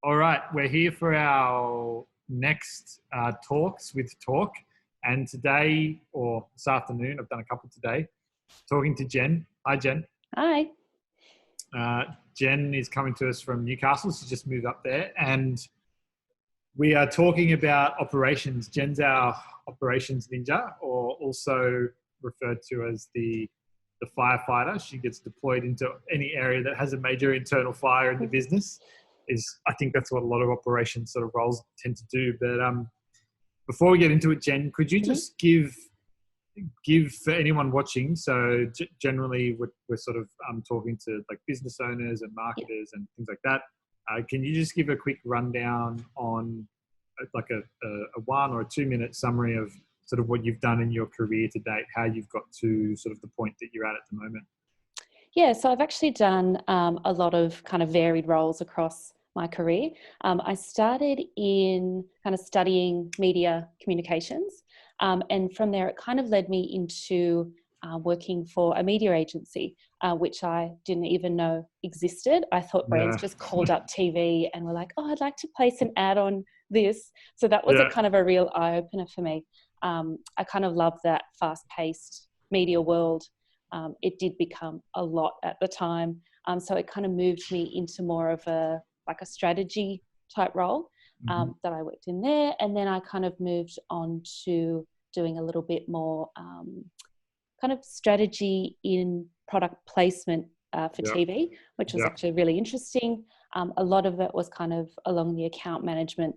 All right, we're here for our next talks with Talk. And today, or this afternoon, I've done a couple today, talking to Jen. Hi, Jen. Hi. Jen is coming to us from Newcastle. She's just moved up there. And we are talking about operations. Jen's our operations ninja, or also referred to as the firefighter. She gets deployed into any area that has a major internal fire in the business. I think that's what a lot of operations sort of roles tend to do. But before we get into it, Jen, could you just give for anyone watching? So generally, we're sort of talking to like business owners and marketers and things like that. Can you just give a quick rundown on like a 1 or a 2 minute summary of sort of what you've done in your career to date, how you've got to sort of the point that you're at the moment? Yeah, so I've actually done a lot of kind of varied roles across my career. I started in kind of studying media communications, and from there it kind of led me into working for a media agency, which I didn't even know existed. I thought brands just called up TV and were like, oh, I'd like to place an ad on this. So that was a kind of a real eye-opener for me. I kind of love that fast-paced media world. It did become a lot at the time. So it kind of moved me into more of a strategy type role that I worked in there. And then I kind of moved on to doing a little bit more kind of strategy in product placement for TV, which was actually really interesting. A lot of it was kind of along the account management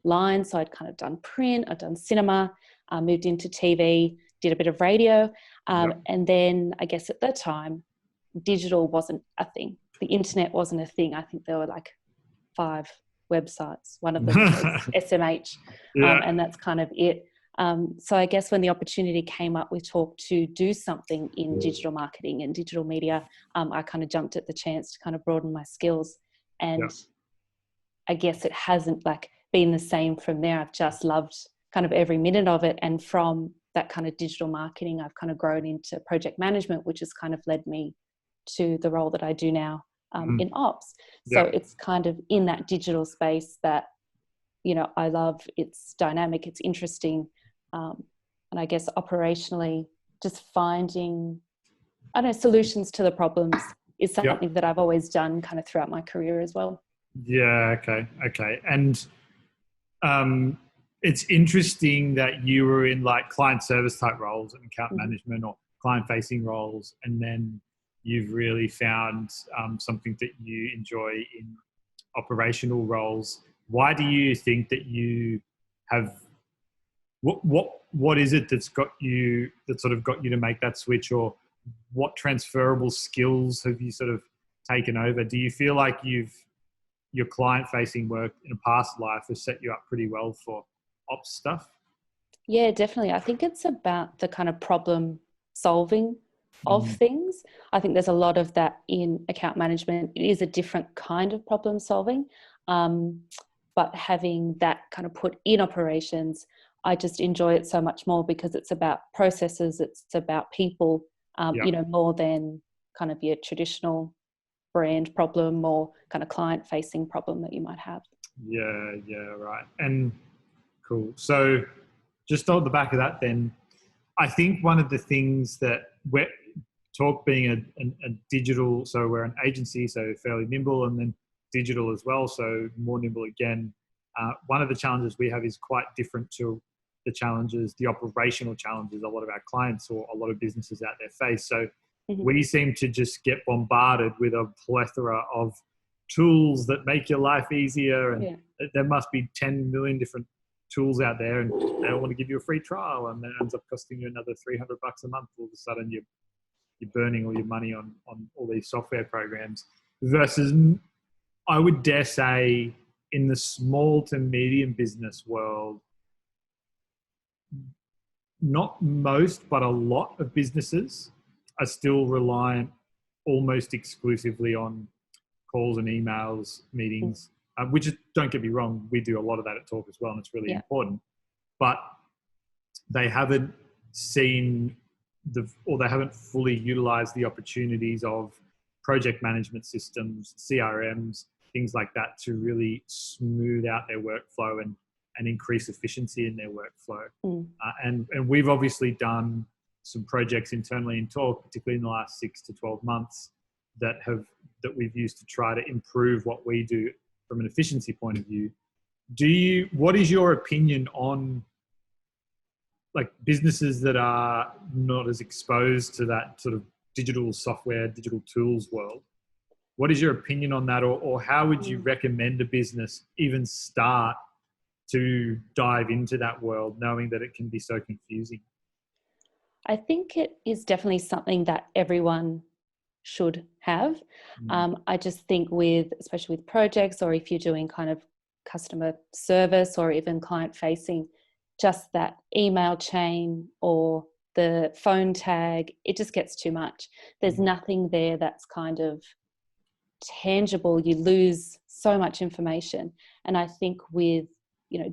line. So I'd kind of done print, I'd done cinema, moved into TV, did a bit of radio. And then I guess at that time, digital wasn't a thing. The internet wasn't a thing. I think there were like 5 websites. One of them was SMH, and that's kind of it. So I guess when the opportunity came up with Talk to do something in digital marketing and digital media, I kind of jumped at the chance to kind of broaden my skills. And I guess it hasn't been the same from there. I've just loved kind of every minute of it. And from that kind of digital marketing, I've kind of grown into project management, which has kind of led me to the role that I do now in ops. So it's kind of in that digital space that, I love. It's dynamic, it's interesting. And I guess operationally, just finding, solutions to the problems is something that I've always done kind of throughout my career as well. Yeah. Okay. And it's interesting that you were in like client service type roles and account management or client facing roles. And then you've really found something that you enjoy in operational roles. Why do you think that you have, what is it that sort of got you to make that switch, or what transferable skills have you sort of taken over? Do you feel like your client facing work in a past life has set you up pretty well for ops stuff? Yeah, definitely. I think it's about the kind of problem solving of things. I think there's a lot of that in account management. It is a different kind of problem solving, but having that kind of put in operations, I just enjoy it so much more because it's about processes, it's about people, more than kind of your traditional brand problem or kind of client facing problem that you might have. Yeah, right. And cool. So just on the back of that then, I think one of the things that Talk being a digital, so we're an agency, so fairly nimble, and then digital as well, so more nimble again. One of the challenges we have is quite different to the operational challenges a lot of our clients or a lot of businesses out there face. So we seem to just get bombarded with a plethora of tools that make your life easier, and there must be 10 million different tools out there, and they all want to give you a free trial, and then it ends up costing you another $300 a month. All of a sudden you're burning all your money on all these software programs, versus I would dare say in the small to medium business world, not most, but a lot of businesses are still reliant almost exclusively on calls and emails, meetings, which is, don't get me wrong, we do a lot of that at Talk as well, and it's really important, but they haven't seen they haven't fully utilized the opportunities of project management systems, CRMs, things like that to really smooth out their workflow and increase efficiency in their workflow. And we've obviously done some projects internally in Talk, particularly in the last 6 to 12 months, that we've used to try to improve what we do from an efficiency point of view. What is your opinion on like businesses that are not as exposed to that sort of digital software, digital tools world? What is your opinion on that? Or how would you recommend a business even start to dive into that world, knowing that it can be so confusing? I think it is definitely something that everyone should have. I just think especially with projects, or if you're doing kind of customer service or even client facing, just that email chain or the phone tag, it just gets too much. There's nothing there that's kind of tangible. You lose so much information. And I think with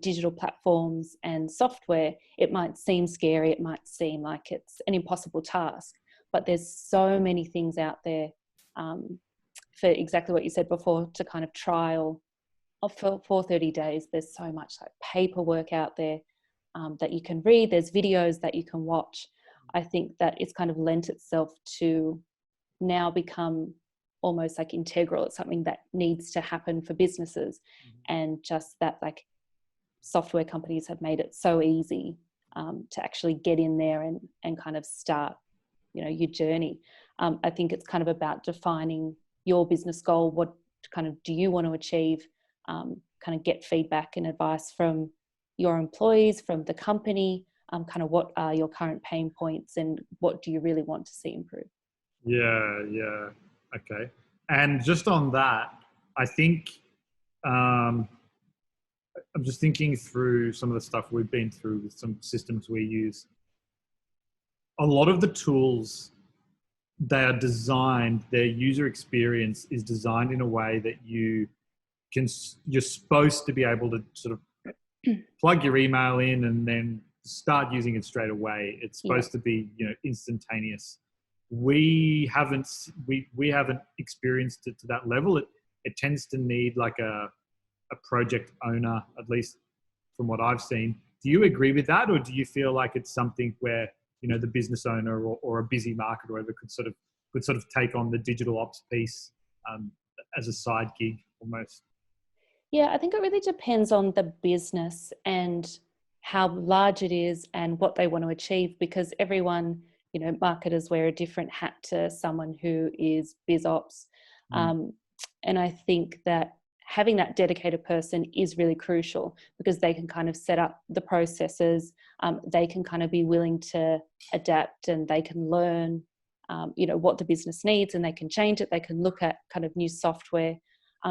digital platforms and software, it might seem scary, it might seem like it's an impossible task, but there's so many things out there for exactly what you said before, to kind of trial for 30 days. There's so much like paperwork out there that you can read. There's videos that you can watch. I think that it's kind of lent itself to now become almost like integral. It's something that needs to happen for businesses, and just that like software companies have made it so easy to actually get in there and kind of start, your journey. I think it's kind of about defining your business goal. What kind of do you want to achieve? Kind of get feedback and advice from your employees, from the company, kind of what are your current pain points and what do you really want to see improve? Yeah. Okay. And just on that, I think, I'm just thinking through some of the stuff we've been through with some systems we use. A lot of the tools, they are designed, their user experience is designed in a way that you're supposed to be able to sort of plug your email in and then start using it straight away. It's supposed to be, instantaneous. We haven't experienced it to that level. It tends to need like a project owner, at least from what I've seen. Do you agree with that, or do you feel like it's something where the business owner or a busy marketer or whatever could sort of take on the digital ops piece as a side gig almost? Yeah, I think it really depends on the business and how large it is and what they want to achieve, because everyone, marketers wear a different hat to someone who is biz ops. And I think that having that dedicated person is really crucial, because they can kind of set up the processes. They can kind of be willing to adapt, and they can learn, what the business needs, and they can change it. They can look at kind of new software.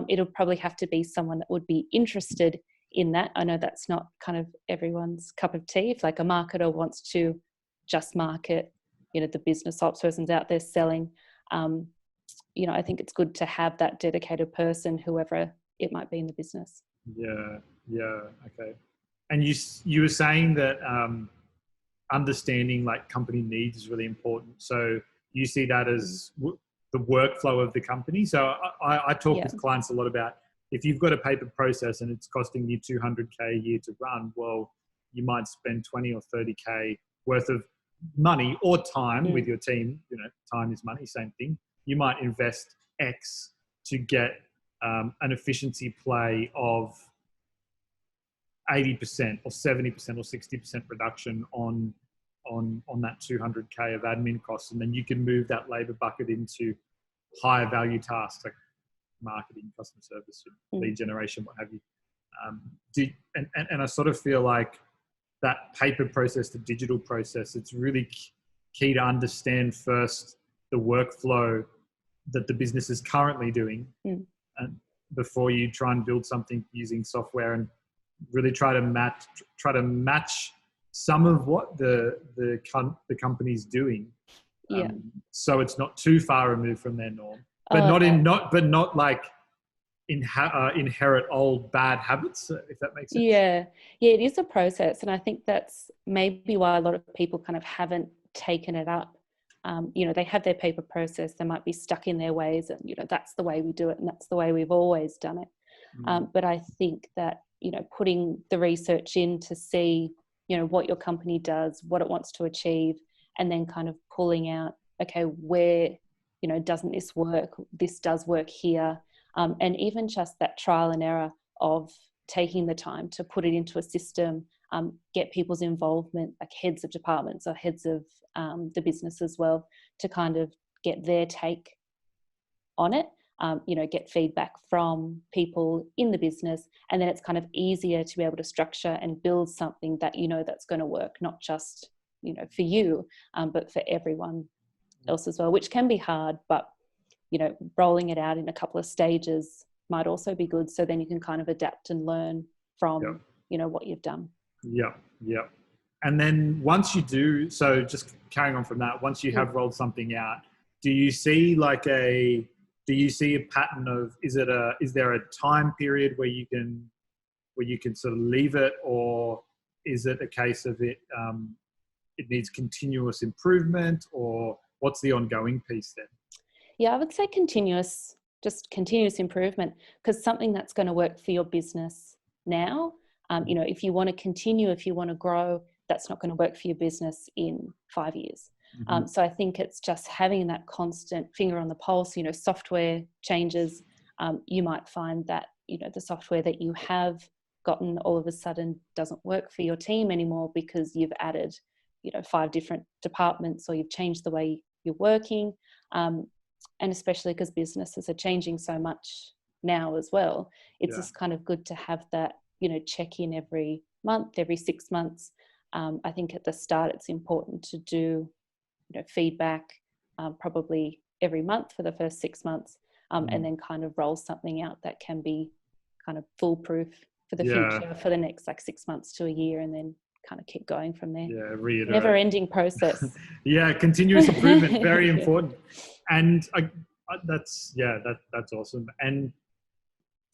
It'll probably have to be someone that would be interested in that. I know that's not kind of everyone's cup of tea. If like a marketer wants to just market, the business ops person's out there selling, I think it's good to have that dedicated person, whoever it might be in the business. Yeah. Okay. And you were saying that understanding like company needs is really important. So you see that as the workflow of the company. So I talk with clients a lot about, if you've got a paper process and it's costing you $200K a year to run, well, you might spend 20 or 30K worth of money or time with your team. Time is money, same thing. You might invest X to get an efficiency play of 80% or 70% or 60% reduction on that 200K of admin costs. And then you can move that labor bucket into higher value tasks like marketing, customer service, lead generation, what have you. And I sort of feel like that paper process to digital process, it's really key to understand first the workflow that the business is currently doing, and before you try and build something using software, and really try to match some of what the company's doing, so it's not too far removed from their norm, but not like inherit old bad habits, if that makes sense. Yeah, it is a process, and I think that's maybe why a lot of people kind of haven't taken it up they have their paper process, they might be stuck in their ways, and that's the way we do it and that's the way we've always done it. But I think that putting the research in to see what your company does, what it wants to achieve, and then kind of pulling out, okay, where doesn't this work, this does work here, and even just that trial and error of taking the time to put it into a system, get people's involvement, like heads of departments or heads of the business as well, to kind of get their take on it, get feedback from people in the business, and then it's kind of easier to be able to structure and build something that that's going to work, not just for you, but for everyone else as well, which can be hard, but rolling it out in a couple of stages might also be good, so then you can kind of adapt and learn from what you've done. And then once you do, so just carrying on from that, once you have rolled something out, do you see a pattern of, is there a time period where you can sort of leave it, or is it a case of it needs continuous improvement, or what's the ongoing piece then? Yeah, I would say continuous improvement, because something that's going to work for your business now, if you want to continue, if you want to grow, that's not going to work for your business in 5 years. So I think it's just having that constant finger on the pulse. Software changes. You might find that the software that you have gotten all of a sudden doesn't work for your team anymore because you've added 5 different departments, or you've changed the way you're working. And especially because businesses are changing so much now as well, it's just kind of good to have that check in every month, every 6 months. I think at the start it's important to do feedback probably every month for the first 6 months, and then kind of roll something out that can be kind of foolproof for the future, for the next 6 months to a year, and then kind of keep going from there. Reiterate. Never ending process. Continuous improvement, very important. And that's awesome. And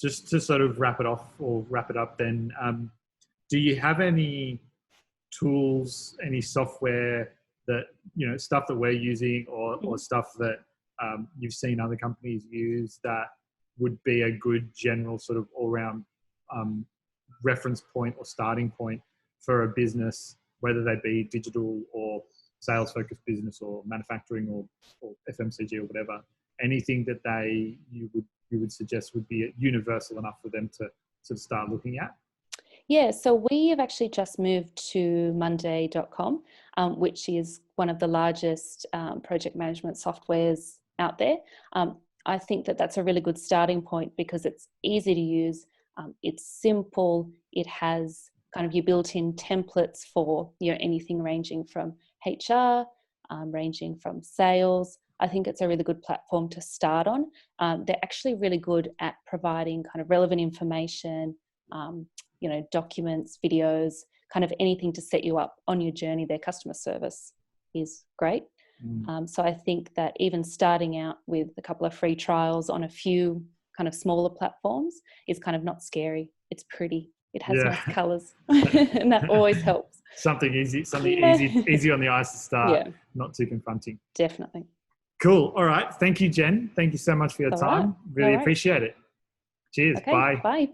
just to sort of wrap it up then, do you have any tools, any software that stuff that we're using, or stuff that you've seen other companies use that would be a good general sort of all-round reference point or starting point for a business, whether they be digital or sales focused business or manufacturing or FMCG or whatever? Anything that you would suggest would be universal enough for them to sort of start looking at? Yeah, so we have actually just moved to Monday.com, which is one of the largest project management softwares out there. I think that that's a really good starting point because it's easy to use, it's simple, it has kind of your built-in templates for anything ranging from HR, ranging from sales. I think it's a really good platform to start on. They're actually really good at providing kind of relevant information, documents, videos, kind of anything to set you up on your journey. Their customer service is great. So I think that even starting out with a couple of free trials on a few kind of smaller platforms is kind of not scary. It's pretty. It has nice colours, and that always helps. Something easy on the eyes to start, not too confronting. Definitely. Cool. All right. Thank you, Jen. Thank you so much for your time. Really appreciate it. Cheers. Okay, Bye. Bye.